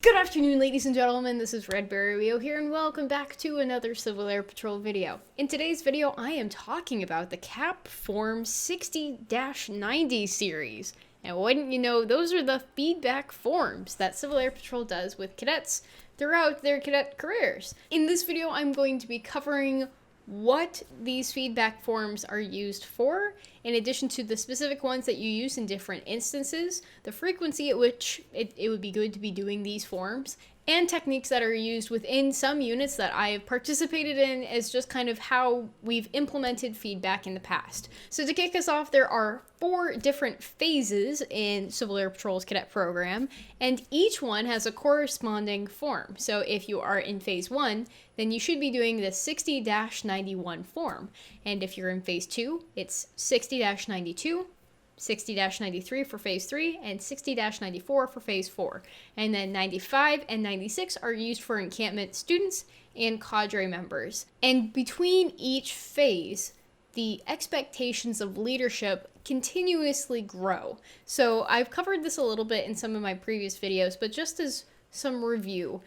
Good afternoon, ladies and gentlemen, this is Redberryweo here, and welcome back to another Civil Air Patrol video. In today's video, I am talking about the CAP Form 60-90 series. And wouldn't you know, those are the feedback forms that Civil Air Patrol does with cadets throughout their cadet careers. In this video, I'm going to be covering what these feedback forms are used for, in addition to the specific ones that you use in different instances, the frequency at which it would be good to be doing these forms, and techniques that are used within some units that I have participated in as just kind of how we've implemented feedback in the past. So to kick us off, there are 4 different phases in Civil Air Patrol's cadet program, and each one has a corresponding form. So if you are in phase 1, then you should be doing the 60-91 form. And if you're in phase 2, it's 60-92, 60-93 for phase 3, and 60-94 for phase 4. And then 95 and 96 are used for encampment students and cadre members. And between each phase, the expectations of leadership continuously grow. So I've covered this a little bit in some of my previous videos, but just as some review,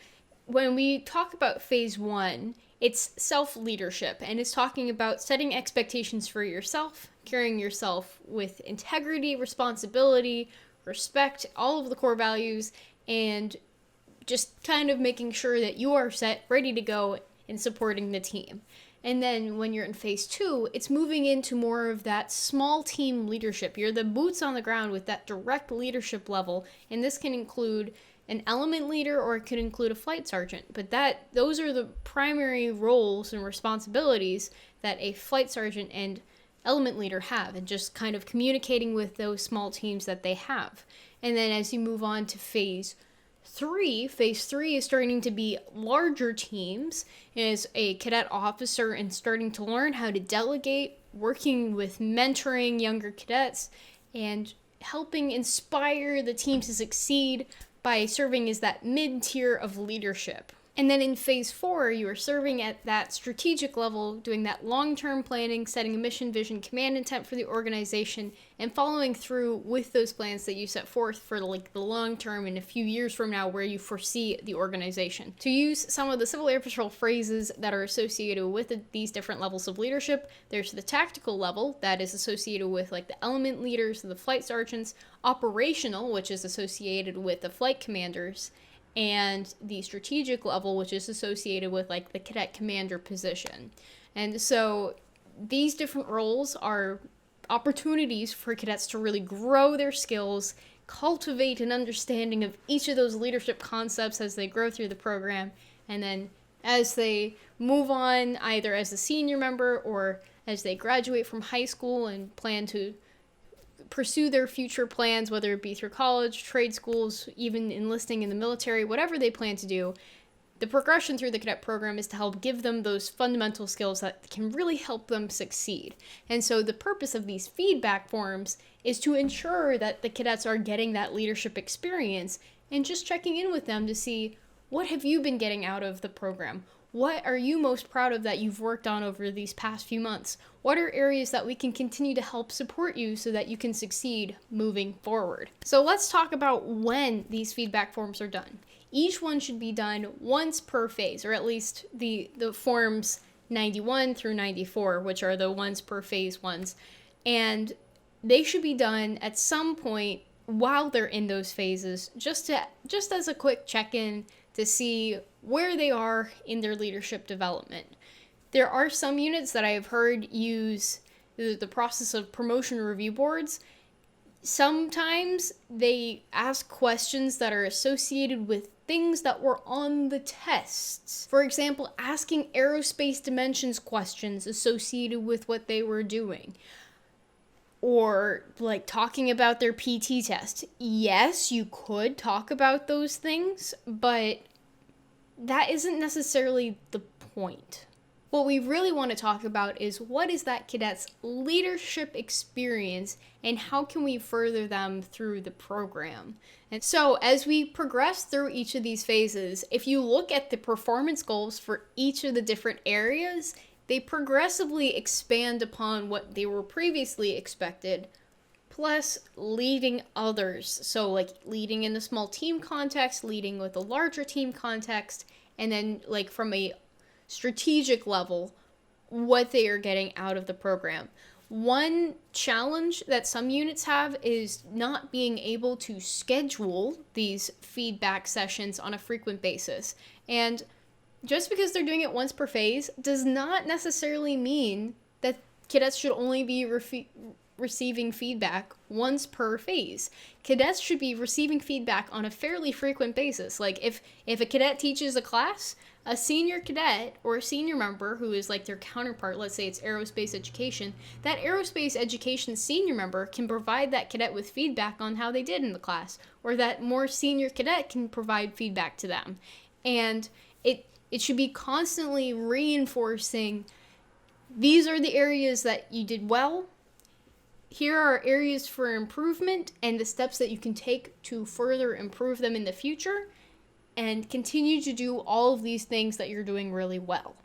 when we talk about phase 1, it's self-leadership, and it's talking about setting expectations for yourself, carrying yourself with integrity, responsibility, respect, all of the core values, and just kind of making sure that you are set, ready to go, and supporting the team. And then when you're in phase 2, it's moving into more of that small team leadership. You're the boots on the ground with that direct leadership level, and this can include an element leader, or it could include a flight sergeant, but those are the primary roles and responsibilities that a flight sergeant and element leader have, and just kind of communicating with those small teams that they have. And then as you move on to phase 3 is starting to be larger teams as a cadet officer and starting to learn how to delegate, working with mentoring younger cadets, and helping inspire the team to succeed by serving as that mid-tier of leadership. And then in phase 4, you are serving at that strategic level, doing that long-term planning, setting a mission, vision, command intent for the organization, and following through with those plans that you set forth for the long term and a few years from now where you foresee the organization. To use some of the Civil Air Patrol phrases that are associated with these different levels of leadership, there's the tactical level that is associated with the element leaders, the flight sergeants, operational, which is associated with the flight commanders, and the strategic level, which is associated with the cadet commander position. And so these different roles are opportunities for cadets to really grow their skills, cultivate an understanding of each of those leadership concepts as they grow through the program, and then as they move on, either as a senior member or as they graduate from high school and plan to pursue their future plans, whether it be through college, trade schools, even enlisting in the military, whatever they plan to do, the progression through the cadet program is to help give them those fundamental skills that can really help them succeed. And so the purpose of these feedback forms is to ensure that the cadets are getting that leadership experience and just checking in with them to see, what have you been getting out of the program? What are you most proud of that you've worked on over these past few months? What are areas that we can continue to help support you so that you can succeed moving forward? So let's talk about when these feedback forms are done. Each one should be done once per phase, or at least the forms 91 through 94, which are the once per phase ones. And they should be done at some point while they're in those phases, just as a quick check-in to see where they are in their leadership development. There are some units that I have heard use the process of promotion review boards. Sometimes they ask questions that are associated with things that were on the tests. For example, asking aerospace dimensions questions associated with what they were doing. Or talking about their PT test. Yes, you could talk about those things, but that isn't necessarily the point. What we really want to talk about is, what is that cadet's leadership experience and how can we further them through the program? And so as we progress through each of these phases, if you look at the performance goals for each of the different areas, they progressively expand upon what they were previously expected, less leading others. So like leading in the small team context, leading with a larger team context, and then like from a strategic level, what they are getting out of the program. One challenge that some units have is not being able to schedule these feedback sessions on a frequent basis. And just because they're doing it once per phase does not necessarily mean that cadets should only be receiving feedback once per phase. Cadets should be receiving feedback on a fairly frequent basis. Like if a cadet teaches a class, a senior cadet or a senior member who is like their counterpart, let's say it's aerospace education, that aerospace education senior member can provide that cadet with feedback on how they did in the class, or that more senior cadet can provide feedback to them. And it should be constantly reinforcing, these are the areas that you did well, here are areas for improvement and the steps that you can take to further improve them in the future, and continue to do all of these things that you're doing really well.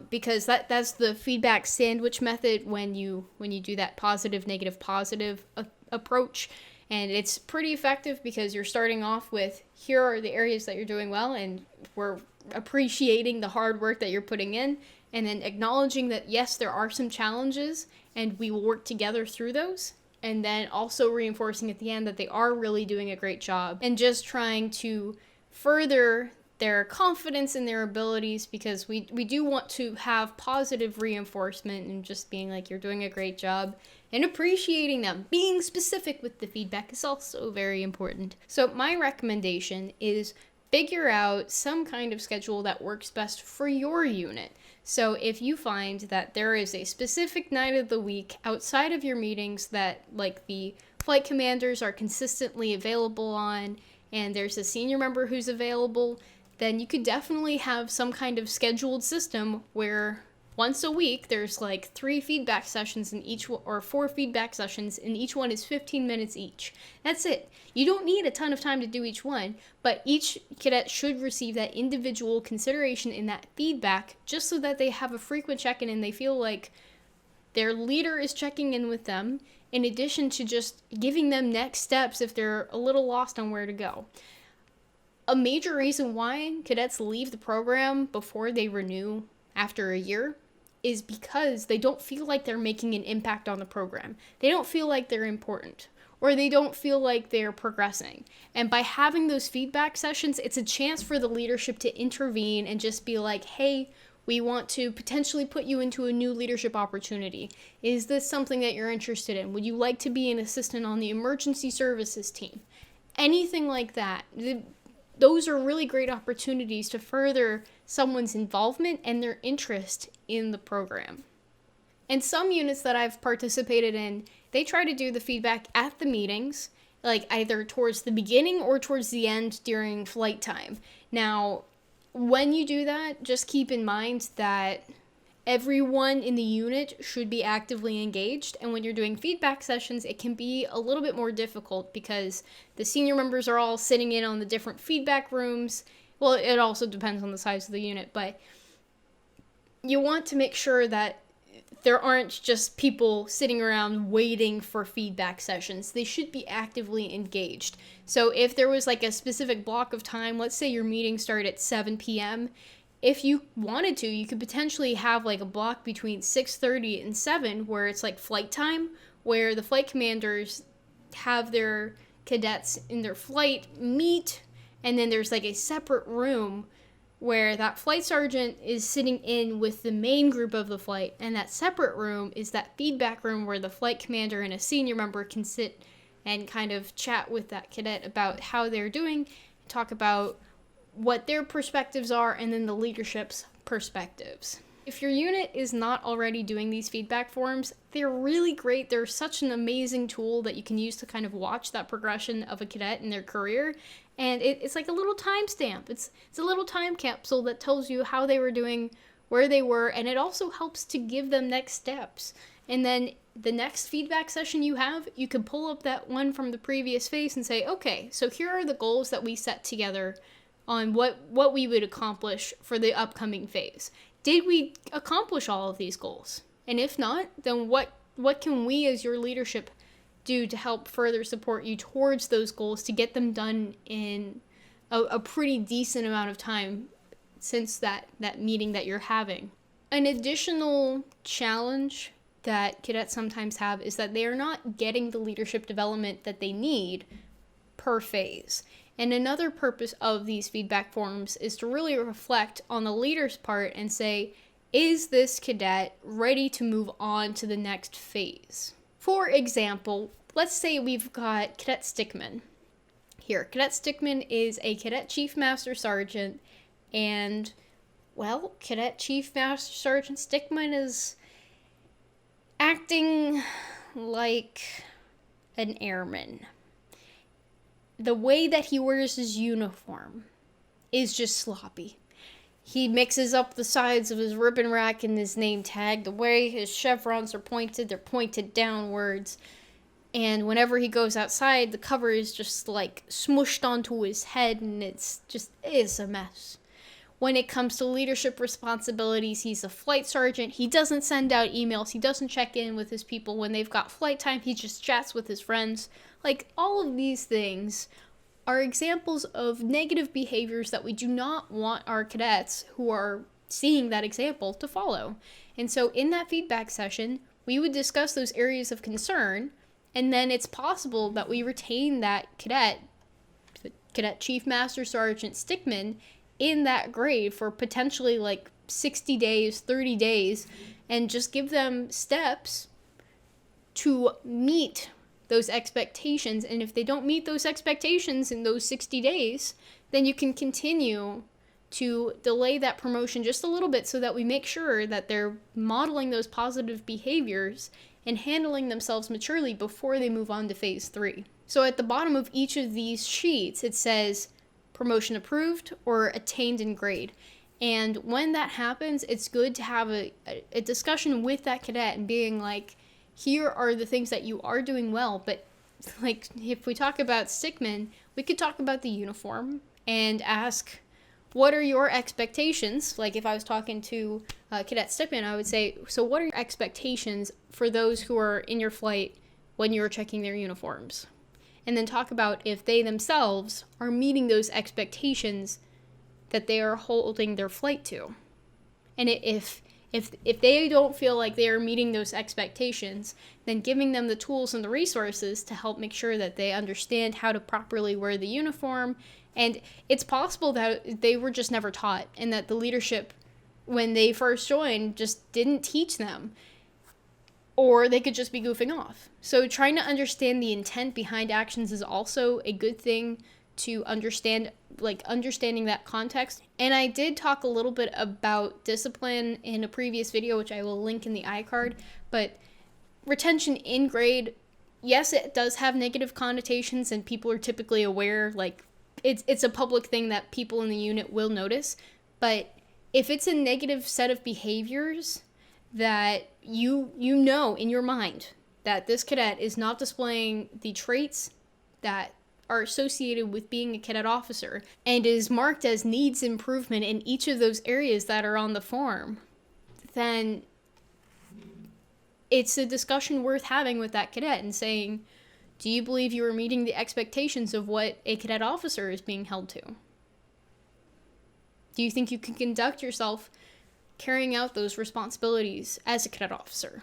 Because that's the feedback sandwich method when you do that positive, negative, positive approach. And it's pretty effective because you're starting off with, here are the areas that you're doing well, and we're appreciating the hard work that you're putting in, and then acknowledging that, yes, there are some challenges, and we will work together through those. And then also reinforcing at the end that they are really doing a great job, and just trying to further their confidence in their abilities, because we do want to have positive reinforcement and just being like, you're doing a great job, and appreciating them. Being specific with the feedback is also very important. So my recommendation is figure out some kind of schedule that works best for your unit. So if you find that there is a specific night of the week outside of your meetings that like the flight commanders are consistently available on, and there's a senior member who's available, then you could definitely have some kind of scheduled system where once a week there's like 3 feedback sessions in each, or 4 feedback sessions, and each one is 15 minutes each. That's it. You don't need a ton of time to do each one, but each cadet should receive that individual consideration in that feedback, just so that they have a frequent check-in and they feel like their leader is checking in with them, in addition to just giving them next steps if they're a little lost on where to go. A major reason why cadets leave the program before they renew after a year is because they don't feel like they're making an impact on the program. They don't feel like they're important, or they don't feel like they're progressing. And by having those feedback sessions, it's a chance for the leadership to intervene and just be like, hey, we want to potentially put you into a new leadership opportunity. Is this something that you're interested in? Would you like to be an assistant on the emergency services team? Anything like that. Those are really great opportunities to further someone's involvement and their interest in the program. And some units that I've participated in, they try to do the feedback at the meetings, like either towards the beginning or towards the end during flight time. Now, when you do that, just keep in mind that everyone in the unit should be actively engaged, and when you're doing feedback sessions, it can be a little bit more difficult because the senior members are all sitting in on the different feedback rooms. Well, it also depends on the size of the unit, but you want to make sure that there aren't just people sitting around waiting for feedback sessions. They should be actively engaged. So if there was like a specific block of time, let's say your meeting started at 7 p.m., if you wanted to, you could potentially have like a block between 6:30 and 7 where it's like flight time, where the flight commanders have their cadets in their flight meet, and then there's like a separate room where that flight sergeant is sitting in with the main group of the flight, and that separate room is that feedback room where the flight commander and a senior member can sit and kind of chat with that cadet about how they're doing, talk about what their perspectives are, and then the leadership's perspectives. If your unit is not already doing these feedback forms, they're really great. They're such an amazing tool that you can use to kind of watch that progression of a cadet in their career. And it's like a little timestamp. It's a little time capsule that tells you how they were doing, where they were, and it also helps to give them next steps. And then the next feedback session you have, you can pull up that one from the previous phase and say, okay, so here are the goals that we set together on what we would accomplish for the upcoming phase. Did we accomplish all of these goals? And if not, then what can we as your leadership do to help further support you towards those goals to get them done in a pretty decent amount of time since that meeting that you're having. An additional challenge that cadets sometimes have is that they are not getting the leadership development that they need per phase. And another purpose of these feedback forms is to really reflect on the leader's part and say, is this cadet ready to move on to the next phase? For example, let's say we've got Cadet Stickman here. Cadet Stickman is a Cadet Chief Master Sergeant, and, well, Cadet Chief Master Sergeant Stickman is acting like an airman. The way that he wears his uniform is just sloppy. He mixes up the sides of his ribbon rack and his name tag. The way his chevrons are pointed, they're pointed downwards. And whenever he goes outside, the cover is just like smushed onto his head, and it's a mess. When it comes to leadership responsibilities, he's a flight sergeant. He doesn't send out emails. He doesn't check in with his people when they've got flight time. He just chats with his friends. Like, all of these things are examples of negative behaviors that we do not want our cadets who are seeing that example to follow. And so in that feedback session, we would discuss those areas of concern, and then it's possible that we retain that cadet Chief Master Sergeant Stickman, in that grade for potentially like 60 days, 30 days, and just give them steps to meet those expectations. And if they don't meet those expectations in those 60 days, then you can continue to delay that promotion just a little bit so that we make sure that they're modeling those positive behaviors and handling themselves maturely before they move on to phase 3. So at the bottom of each of these sheets, it says promotion approved or attained in grade. And when that happens, it's good to have a discussion with that cadet and being like, here are the things that you are doing well. But like, if we talk about Stickman, we could talk about the uniform and ask, what are your expectations? Like, if I was talking to Cadet Stickman, I would say, so what are your expectations for those who are in your flight when you're checking their uniforms? And then talk about if they themselves are meeting those expectations that they are holding their flight to. And if they don't feel like they are meeting those expectations, then giving them the tools and the resources to help make sure that they understand how to properly wear the uniform. And it's possible that they were just never taught, and that the leadership, when they first joined, just didn't teach them. Or they could just be goofing off. So trying to understand the intent behind actions is also a good thing to understand, like understanding that context. And I did talk a little bit about discipline in a previous video, which I will link in the iCard, but retention in grade, yes, it does have negative connotations, and people are typically aware, like it's a public thing that people in the unit will notice. But if it's a negative set of behaviors that you know in your mind that this cadet is not displaying the traits that are associated with being a cadet officer and is marked as needs improvement in each of those areas that are on the form, then it's a discussion worth having with that cadet and saying, do you believe you are meeting the expectations of what a cadet officer is being held to? Do you think you can conduct yourself carrying out those responsibilities as a cadet officer?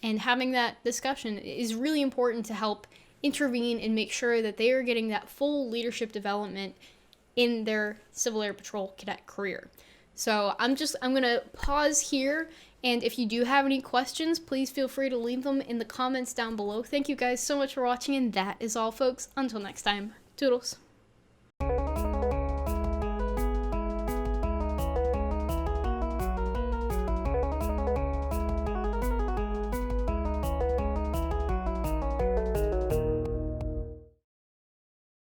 And having that discussion is really important to help intervene and make sure that they are getting that full leadership development in their Civil Air Patrol cadet career. So I'm going to pause here, and if you do have any questions, please feel free to leave them in the comments down below. Thank you guys so much for watching, and that is all, folks. Until next time, toodles.